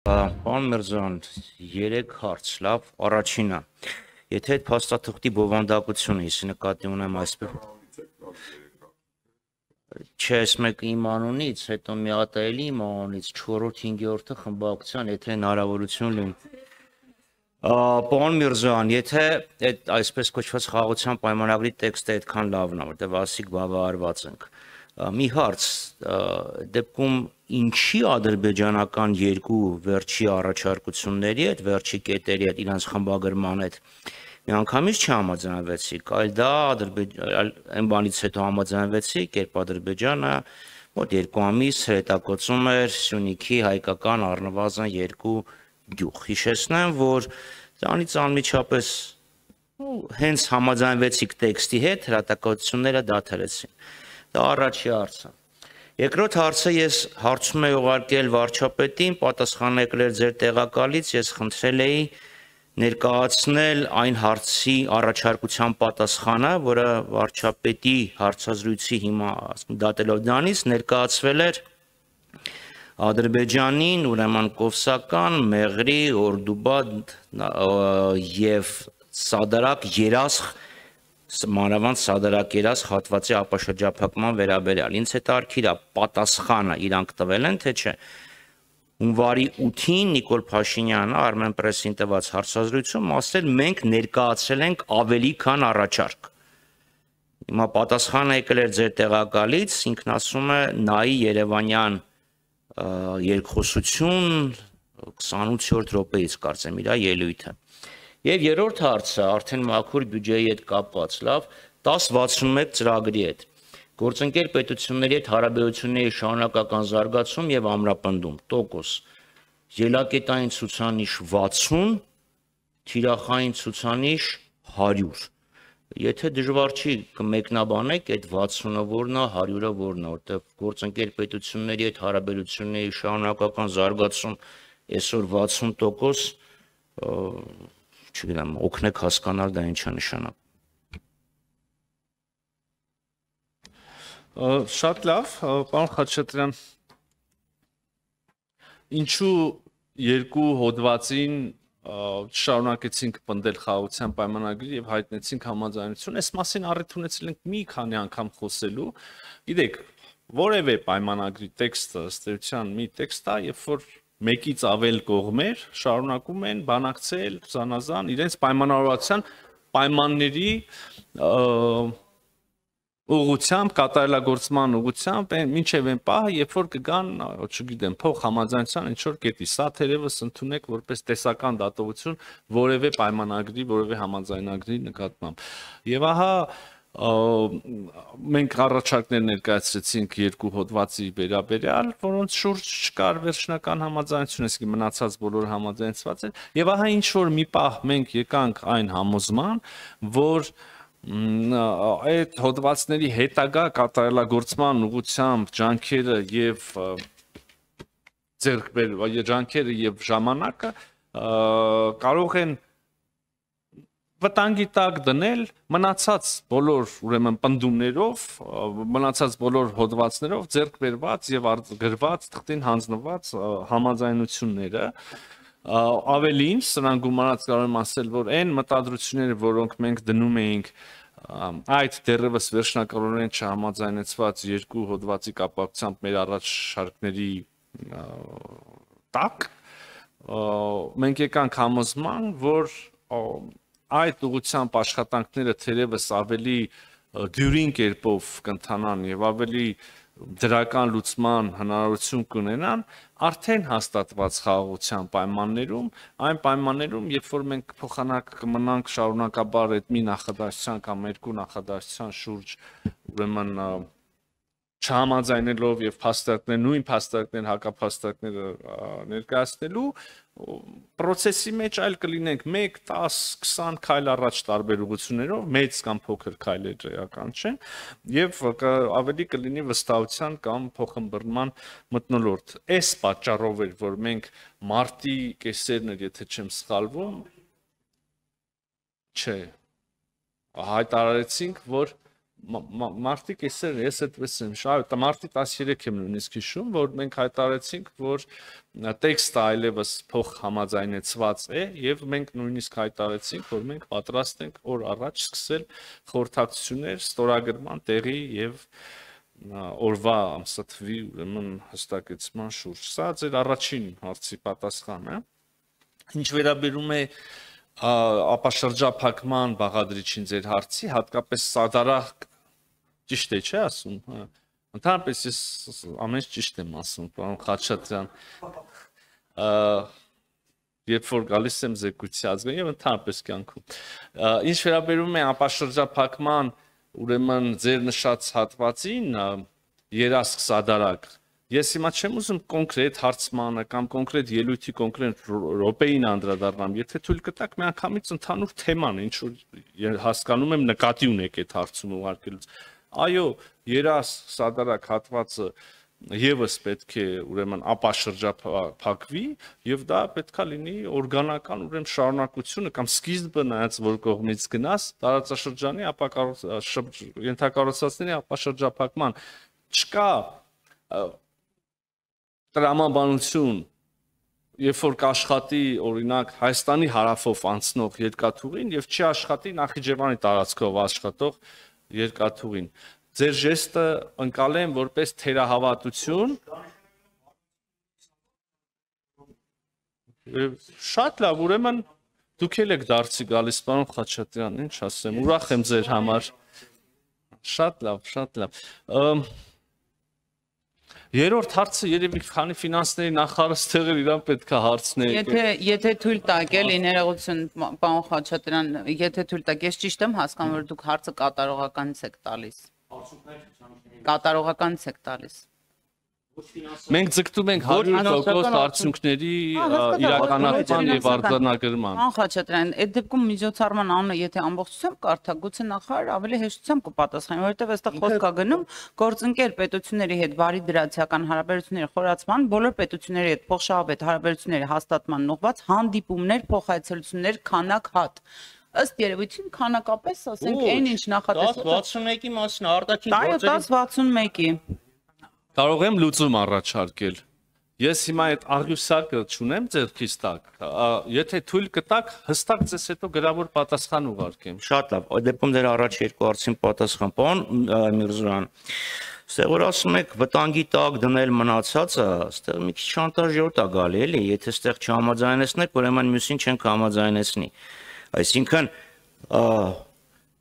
Պարոն Միրզոյան, 3 հարց, լավ, առաջինը, եթե այդ փաստաթղթի բովանդակությունը, ես նկատի ունեմ այսպես, չէ, այս մեկը իմ անունից, հետո մի հատ էլի իմ անունից, 4-րդ, 5-րդը խմբակցության, եթե հնարավորություն լինի։ Պարոն Միրզոյան, եթե այդ այսպես կոչված խաղաղության պայմանագրի տեքստը այդքան լավն է, որտեղ ասիկ բավարարված ենք, մի հարց, դեպքում ինչի ադրբեջանական երկու վերջի առաջարկությունների հետ, վերջի կետերի հետ, իրանց խմբագրման հետ, միանգամից չհամաձայնվեցիք, այլ դա այն բանից հետո համաձայնվեցիք, երբ Ադրբեջանը մոտ 2 ամիս հետակոծում էր Սյունիքի հայկական առնվազն 2 գյուղ։ Հիշեցնեմ, որ դրանից անմիջապես հենց համաձայնվեցիք տեքստի հետ, հրատակացությունները դադարեցին։ Դա առաջի հարցը։ Երկրորդ հարցը ես հարցում եմ ուղարկել վարչապետին, պատասխանը եկել էր ձեր տեղակալից, ես խնդրել էի ներկայացնել այն հարցի առաջարկության պատասխանը, որը վարչապետի հարցազրույցի հիմա դատելով դրանից ներկայացվել էր Ադրբեջանին, ուրեմն Կովսական, Մեղրի, Օրդուբադ եւ Սադարակ երասխ մանավանդ Սադարակ երասխ հատվածի ապաշրջափակման վերաբերյալ։ Ինձ հետաքրքիր է պատասխանը իրանք տվել են, թե չէ։ Հունվարի 8-ին Նիկոլ Փաշինյանը Armenpress-ին տված հարցազրույցում ասել մենք ներկայացրել ենք ավելի քան առաջարկ։ Հիմա պատասխանը եկել էր ձեր տեղակալից, ինքն ասում է նայի Երևանյան երկխոսություն 28-րդ րոպեից կարծեմ իր ելույթը։ Եվ երրորդ հարցը արդեն մաքուր բյուջեի հետ կապված, լավ, 1061 ծրագրի հետ։ Գործընկեր պետությունների հետ հարաբերությունների շարունակական զարգացում եւ ամրապնդում տոկոս, ելակետային ցուցանիշ 60, թիրախային ցուցանիշ 100։ Եթե դժվար չի կմեկնաբանեք այդ 60-ը որն է, 100-ը որն է, որտեղ գործընկեր պետությունների հետ հարաբերությունների շարունակական զարգացում այսօր 60%, չգիտեմ, օգնեք հասկանալ դա ինչ է նշանակում։ Շատ լավ, պարոն Խաչատրյան, ինչու երկու հոդվածին շարունակեցինք պնդել խաղաղության պայմանագրի եւ հայտնեցինք համաձայնություն, այս մասին առիթ ունեցել ենք մի քանի անգամ խոսելու։ Գիտեք, որևէ պայմանագրի տեքստը ըստ էության մի տեքստ է, երբ որ մեկից ավել կողմեր շարունակում են բանակցել զանազան իրենց պայմանավորվածության պայմանների ուղղությամբ, կատարելագործման ուղղությամբ, մինչև այն պահը, երբ որ կգան, չգիտեմ, փող համաձայնության ինչ-որ կետի, սա թերևս ընդունեք որպես տեսական դատողություն որևէ պայմանագրի, որևէ համաձայնագրի նկատմամբ։ Եվ ահա մենք առաջարկներ ներկայացրեցինք երկու հոդվածի վերաբերյալ, որոնց շուրջ չկար վերջնական համաձայնություն, այսինքն մնացած բոլորը համաձայնեցված են, եւ ահա ինչ որ մի պահ մենք եկանք այն համոզման, որ այդ հոդվածների հետագա կատարելագործման ուղղությամբ ջանքերը եւ ջանքերը եւ ժամանակը կարող են վտանգի տակ դնել մնացած բոլոր ուրեմն պնդումներով, մնացած բոլոր հոդվածներով ձեռք բերված եւ գրված, թղթին հանձնված համաձայնությունները ավելին սրանք գումարած կարող եմ ասել, որ այն մտադրությունները, որոնք մենք դնում էինք այդ դեռևս վերջնականորեն չհամաձայնեցված երկու հոդվածի կապակցությամբ մեր առաջարկների տակ, մենք եկանք համոզման, որ այդ ուղղությամբ աշխատանքները թերևս ավելի դյուրին կերպով կընթանան եւ ավելի դրական լուծման հնարավորություն կունենան արդեն հաստատված խաղաղության պայմաններում, այն պայմաններում, երբ որ մենք փոխանակ կմնանք շարունակաբար այդ մի նախադասության կամ երկու նախադասության շուրջ, ուրեմն չհամաձայնելով եւ նույն փաստարկներ հակափաստարկները ներկայացնելու process-ի մեջ այլ կլինենք 1, 10, 20 քայլ առաջ տարբեր ուղղություններով, մեծ կամ փոքր քայլեր էական չեն, եւ ավելի կլինի վստահության կամ փոխըմբռնման մթնոլորտ։ Այս պատճառով էր, որ մենք մարտի կեսերն էր, եթե չեմ սխալվում, հայտարարեցինք, որ Մարտի կեսեր ես այդպես եմ շահ մարտի 13 եմ նույնիսկ հիշում որ մենք հայտարարեցինք որ տեքստը այլևս փոխ համաձայնեցված է եւ մենք նույնիսկ հայտարարեցինք որ մենք պատրաստ ենք օր առաջ սկսել խորհրդակցություններ ստորագրման տեղի եւ օրվա ամսաթվի ուրեմն հստակեցման շուրջ սա ձեր առաջին հարցի պատասխանը ինչ վերաբերում է ապաշրջափակման բաղադրիչին ձեր հարցի հատկապես սադարակ ճիշտ է չէ ասում ընդհանրապես ես ամեն ճիշտ եմ ասում պարոն Խաչատրյան երբ որ գալիս եմ զեկույցի ազգային եւ ընդհանրապես կյանքում ինչ վերաբերում է ապաշրջափակման ուրեմն ձեր նշած հատվածին երասք սադարակ Ես հիմա չեմ ուզում կոնկրետ հարցմանը կամ կոնկրետ ելույթի կոնկրետ րոպեին անդրադառնամ, եթե թույլ կտաք միանգամից ընդհանուր թեման, ինչ որ հասկանում եմ նկատի ունեք այդ հարցում ուղարկելուց։ Այո, երաս սադարակ հատվածը եւս պետք է ուրեմն ապաշրջափակվի եւ դա պետքա լինի օրգանական ուրեմն շարունակությունը կամ սկիզբը նայած որ կողմից գնաս տարածաշրջանի ենթակառուցվածքների ապաշրջափակման չկա տրամաբանություն, երբ որ կաշխատի օրինակ Հայաստանի հարավով անցնող երկաթուղին եւ չի աշխատի Նախիջևանի տարածքով աշխատող երկաթուղին։ Ձեր ժեստը ընկալեմ որպես թերահավատություն։ Շատ լավ, ուրեմն դուք եք դարձի գալիս, պարոն Խաչատրյան, ինչ ասեմ, ուրախ եմ ձեր համար։ Շատ լավ, շատ լավ։ Երրորդ հարցը երևի քանի ֆինանսների նախարարը ստեղել իրան պետք է հարցներ։ Եթե թույլ տակ էլի ներողություն պարոն Խաչատրյան, եթե թույլ տակ ես ճիշտ եմ հասկանում որ դուք հարցը կատարողականից եք տալիս։ Կատարողականից եք տալիս։ Մենք ձգտում ենք 100% արդյունքների իրականացման եւ արձանագրման։ Պարոն Խաչատրյան, այդ դեպքում միջոցառման անունը եթե ամբողջությամբ կարդա, գուցե նախարարը ավելի հեշտությամբ կպատասխանի, որովհետեւ այստեղ խոսք է գնում գործընկեր պետությունների հետ բարի դրացիական հարաբերությունների խորացման, բոլոր պետությունների հետ փոխշահավետ հարաբերությունների հաստատման ուղղված հանդիպումներ, փոխայցելություններ, քանակ հատ։ Ըստ երևույթին քանակապես, ասենք, այն ինչ նախատեսված 1061-ի մասին արտաքին գործերի 1061-ի Կարող եմ լուծում առաջարկել։ Ես հիմա այդ աղյուսակը չունեմ ձեռքից տակ։ Եթե թույլ կտաք, հստակ ձեզ հետո գրավոր պատասխան ուղարկեմ։ Շատ լավ։ Այդ դեպքում դեր առաջ երկու հարցին պատասխան, պարոն Միրզոյան։ Ստեղ որ ասում եք վտանգի տակ դնել մնացածը, ստեղ մի քիչ շանտաժյոտ է գալի, էլի, եթե ստեղ չհամաձայնեցնեք, ուրեմն մյուսին չենք համաձայնեցնի։ Այսինքն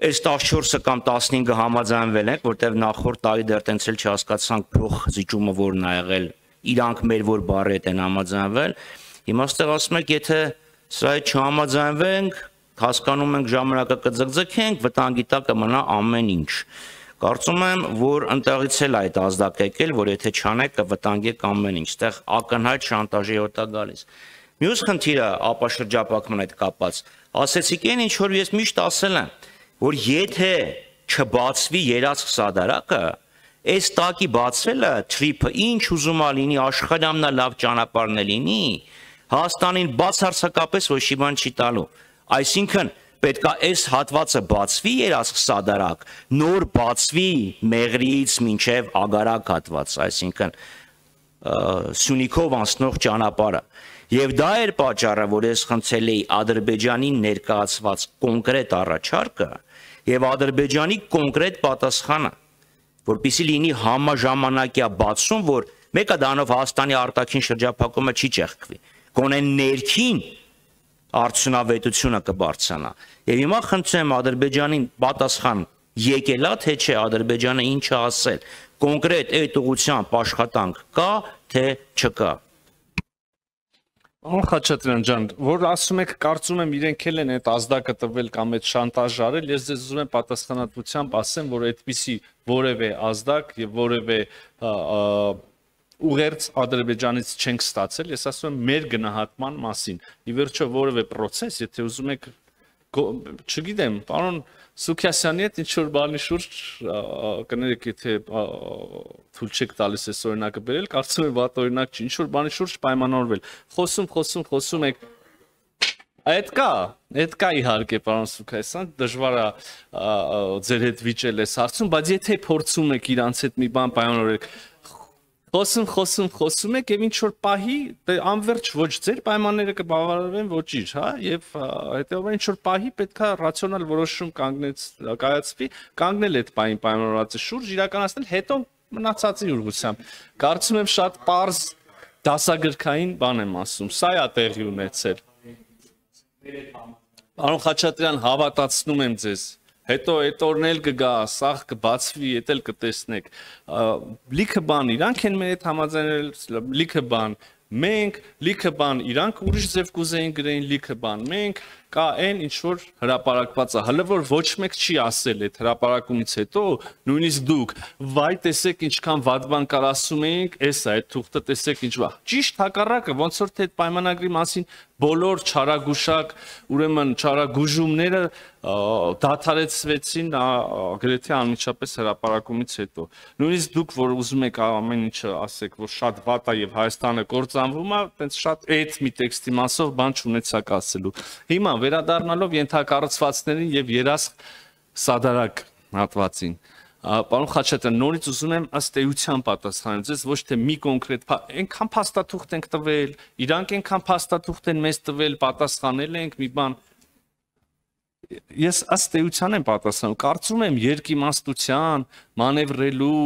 Այս 14-ը կամ 15-ը համաձայնվել ենք, որտեղ նախորդ տարի դեռ տենց էլ չհասկացանք փող զիջումը որն ա եղել, իրանք մեր որ բառի հետ են համաձայնվել։ Հիմա ստեղ ասում եք, եթե սրա հետ չհամաձայնվենք, հասկանում ենք ժամանակը կձգձգենք, վտանգի տակը մնա ամեն ինչ։ Կարծում եմ, որ ընտեղից էլ այդ ազդակ եկել, որ եթե չանեք կվտանգեք ամեն ինչ, ստեղ ակնհայտ շանտաժի հոտ է գալիս։ Մյուս խնդիրը ապաշրջափակման հետ կապած, ասեցիք այն ինչ որ ես միշտ ասել եմ, որ եթե չբացվի երաց սադարակը, այս տակի բացվելը թրիփը ինչ ուզում ա լինի, աշխարհի ամենալավ ճանապարհն է լինի, Հայաստանին բացարձակապես ոչ մի բան չի տալու։ Այսինքն պետք է այս հատվածը բացվի երաց սադարակ, նոր բացվի Մեղրիից մինչև Ագարակ հատված, այսինքն Սյունիքով անցնող ճանապարհը։ Եվ դա էր պատճառը, որ ես խնդրել էի Ադրբեջանին ներկայացված կոնկրետ առաջարկը եւ Ադրբեջանի կոնկրետ պատասխանը, որպեսզի լինի համաժամանակյա բացում, որ մեկը դանով Հայաստանի արտաքին շրջափակումը չի ճեղքվի, գոնե ներքին արդյունավետությունը կբարձրանա։ Եվ հիմա խնդրեմ Ադրբեջանին պատասխան եկելա թե չէ Ադրբեջանը ինչ է ասել, կոնկրետ այդ ուղղությամբ աշխատանք կա թե չկա։ Պարոն Խաչատրյան ջան, որ ասում եք, կարծում եմ իրենք էլ են այդ ազդակը տվել կամ այդ շանտաժ արել, ես ձեզ ուզում եմ պատասխանատվությամբ ասեմ, որ այդպիսի որևէ ազդակ եւ որևէ ուղերձ Ադրբեջանից չենք ստացել, ես ասում եմ մեր գնահատման մասին։ Ի վերջո որևէ process, եթե ուզում եք, չգիտեմ, պարոն Սուքիասյանի հետ ինչ որ բանի շուրջ կներեք, եթե թույլ չեք տալիս այս օրինակը բերել, կարծում եմ վատ օրինակ չի, ինչ որ բանի շուրջ պայմանավորվել։ Խոսում եք Այդ կա իհարկե պարոն Սուքայսյան, դժվար է ձեր հետ վիճել այս հարցում, բայց եթե փորձում եք իրանց հետ մի բան պայմանավորեք, խոսում եք եւ ինչ որ պահի անverջ ոչ ձեր պայմանները կբավարարվեն ոչ իր, հա, եւ հետեւաբար ինչ որ պահի պետքա ռացիոնալ որոշում կայացվի, կանգնել այդ պահին պայմանավորվածի շուրջ, իրականացնել, հետո մնացածի ուղղությամբ։ Կարծում եմ շատ պարզ դասագրքային բան եմ ասում, սա է տեղի ունեցել։ Պարոն Խաչատրյան, հավատացնում եմ ձեզ։ Հետո այդ օրն էլ կգա, սաղ կբացվի, էդ էլ կտեսնեք։ Լիքը բան իրանք են մեր հետ համաձայնել, լիքը բան մենք, լիքը բան իրանք ուրիշ ձև կուզեին գրեին, լիքը բան մենք, կա այն ինչ որ հրապարակված է, հələ որ ոչ մեկ չի ասել այդ հրապարակումից հետո, նույնիսկ դուք, վայ տեսեք ինչքան վատ բան կար ասում էինք, էս է, այդ թուղթը տեսեք ինչ բա։ Ճիշտ հակառակը, ոնց որ թե այդ պայմանագրի մասին բոլոր չարագուշակ, ուրեմն չարագուժումները դադարեցվեցին գրեթե անմիջապես հրապարակումից հետո։ Նույնիսկ դուք, որ ուզում եք ամեն ինչը ասեք, որ շատ վատ է եւ Հայաստանը կործանվում է, տենց շատ այդ մի տեքստի մասով բան չունեցաք ասելու։ Հիմա վերադառնալով ենթակառուցվածքներին եւ երաս սադարակ հատվածին։ Պարոն Խաչատրյան, նորից ուզում եմ ըստ էության պատասխանել ձեզ, ոչ թե մի կոնկրետ, այնքան փաստաթուղթ ենք տվել, իրանք այնքան փաստաթուղթ են մեզ տվել, պատասխանել ենք մի բան։ Ես ըստ էության եմ պատասխանում, կարծում եմ երկիմաստության, մանևրելու,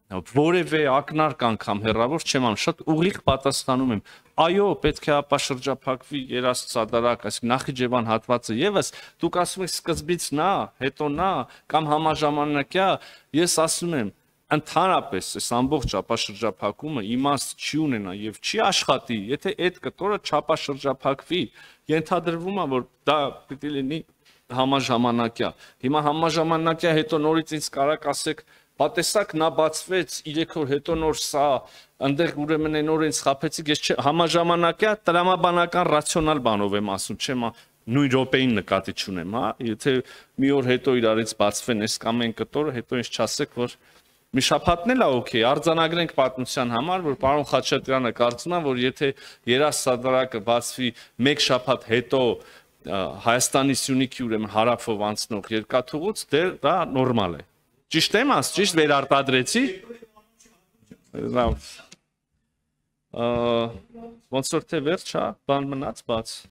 որևէ ակնարկ անգամ հեռավոր չեմ անում, շատ ուղիղ պատասխանում եմ։ Այո, պետք է ապաշրջափակվի երասցադարակ, այսինքն Նախիջևան հատվածը եւս, դուք ասում եք սկզբից նա, հետո նա, կամ համաժամանակյա, ես ասում եմ, ընդհանրապես այս ամբողջ ապաշրջափակումը իմաստ չի ունենա եւ չի աշխատի, եթե այդ կտորը չապաշրջափակվի, ենթադրվում է, որ դա պիտի լինի համաժամանակյա։ Հիմա համաժամանակյա հետո նորից ինձ կարակ ասեք Պատեսակ նա բացվեց 3 օր հետո նոր սա այնտեղ ուրեմն այն օր ինձ խափեցիք ես համաժամանակյա տրամաբանական ռացիոնալ բանով եմ ասում չեմ նույն րոպեին նկատի չունեմ հա եթե մի օր հետո իրարից բացվեն այս կամ այն կտորը հետո ինձ չասեք որ մի շաբաթն էլ է օքեյ արձանագրենք պատմության համար որ պարոն Խաչատրյանը կարծում է որ եթե երասադարակը բացվի 1 շաբաթ հետո Հայաստանի Սյունիքի ուրեմն հարավով անցնող երկաթուղուց դա նորմալ է Ճիշտ եմ ասում, ճիշտ վերարտադրեցի։ Լավ։ Ոնց որ թե վերջ, հա, բան մնաց բաց։